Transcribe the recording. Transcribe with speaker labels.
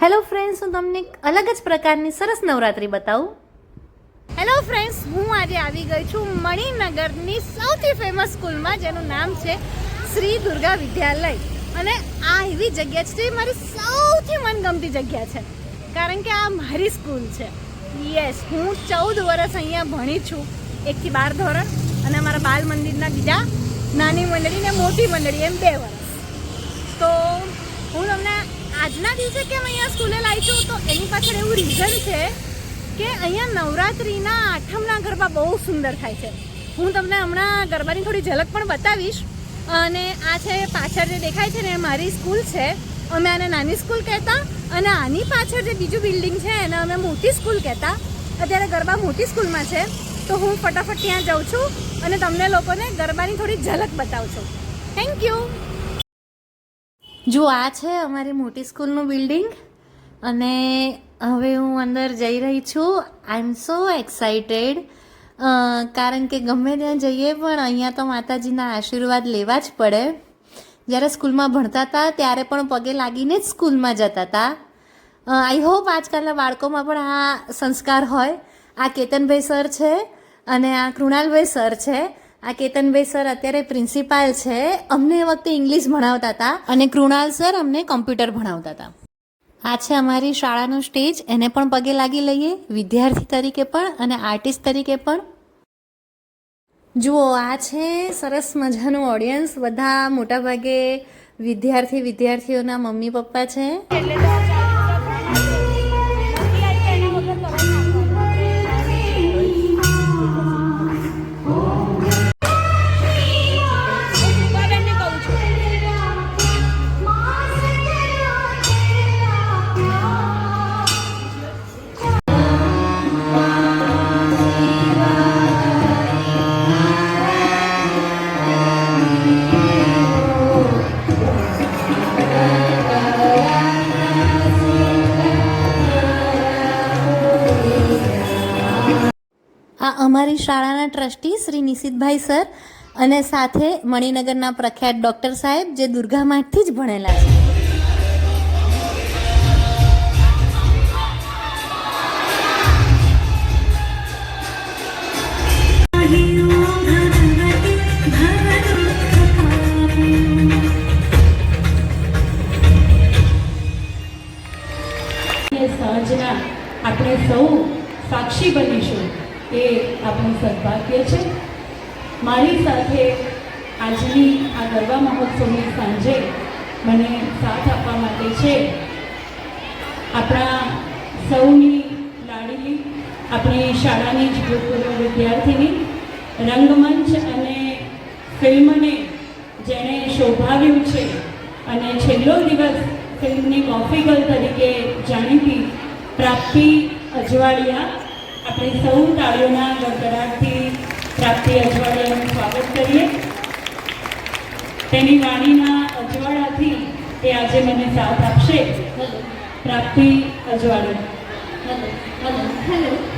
Speaker 1: Hello friends, હું તમને એક અલગ જ પ્રકારની સરસ નવરાત્રી બતાવું. હેલો ફ્રેન્ડ્સ, હું આજે આવી ગઈ છું મણિનગરની સૌથી ફેમસ સ્કૂલમાં, જેનું નામ છે શ્રી દુર્ગા વિદ્યાલય. અને આ એવી જગ્યા છે જે મારી સૌથી મનગમતી જગ્યા છે, કારણ કે આ મારી સ્કૂલ છે. યસ, હું 14 વર્ષ અહીંયા ભણી છું, 1 થી 12 ધોરણ, અને અમારા બાલ મંદિરના બીજા નાની મંડળી ને મોટી મંડળી એમ 2 વર્ષ. તો હું તમને આજના દિવસે કેમ અહીંયા સ્કૂલે લાવી છું, તો એની પાછળ એવું રીઝન છે કે અહીંયા નવરાત્રિના આઠમના ગરબા બહુ સુંદર થાય છે. હું તમને હમણાં ગરબાની થોડી ઝલક પણ બતાવીશ. અને આ છે પાછળ જે દેખાય છે ને, મારી સ્કૂલ છે. અમે આને નાની સ્કૂલ કહેતા, અને આની પાછળ જે બીજું બિલ્ડિંગ છે એને અમે મોટી સ્કૂલ કહેતા. અત્યારે ગરબા મોટી સ્કૂલમાં છે, તો હું ફટાફટ ત્યાં જાઉં છું અને તમને લોકોને ગરબાની થોડી ઝલક બતાવું છું. Thank you. જો આ છે અમારી મોટી સ્કૂલનું બિલ્ડિંગ, અને હવે હું અંદર જઈ રહી છું. આઈ એમ સો એક્સાઇટેડ, કારણ કે ગમે ત્યાં જઈએ પણ અહીંયા તો માતાજીના આશીર્વાદ લેવા જ પડે. જ્યારે સ્કૂલમાં ભણતા હતા ત્યારે પણ પગે લાગીને જ સ્કૂલમાં જતા હતા. આઈ હોપ આજકાલના બાળકોમાં પણ આ સંસ્કાર હોય. આ કેતનભાઈ સર છે અને આ કૃણાલભાઈ સર છે. આ કેતનભાઈ સર અત્યારે પ્રિન્સિપાલ છે. અમને એ વખતે ઇંગ્લિશ ભણાવતા હતા અને કૃણાલ સર અમને કોમ્પ્યુટર ભણાવતા હતા. આ છે અમારી શાળાનો સ્ટેજ, એને પણ પગે લાગી લઈએ, વિદ્યાર્થી તરીકે પણ અને આર્ટિસ્ટ તરીકે પણ. જુઓ, આ છે સરસ મજાનું ઓડિયન્સ. બધા મોટાભાગે વિદ્યાર્થીઓના મમ્મી પપ્પા છે. આ અમારી શાળાના ટ્રસ્ટી શ્રી નિશિતભાઈ સર, અને સાથે મણિનગરના પ્રખ્યાત ડૉક્ટર સાહેબ, જે દુર્ગામાઠથી જ ભણેલા છે.
Speaker 2: સાંજના આપણે સૌ સાક્ષી બનીશું એ આપણું સદભાગ્ય છે. મારી સાથે આજની આ ગરબા મહોત્સવની સાંજે મને સાથ આપવા માટે છે આપણા સૌની લાડીલી, આપણી શાળાની જ ભૂતપૂર્વ વિદ્યાર્થીની, રંગમંચ અને ફિલ્મને જેણે શોભાવ્યું છે અને છેલ્લો દિવસ ફિલ્મની કોફી ગર્લ તરીકે જાણીતી પ્રાપ્તિ અજવાળિયા. આપણે સૌ તાળીઓના ગડગડાટથી પ્રાપ્તિ અજવાળિયાનું સ્વાગત કરીએ. તેની વાણીના અજવાળાથી એ આજે મને સાથ આપશે. પ્રાપ્તિ અજવાળિયા.
Speaker 1: હેલો.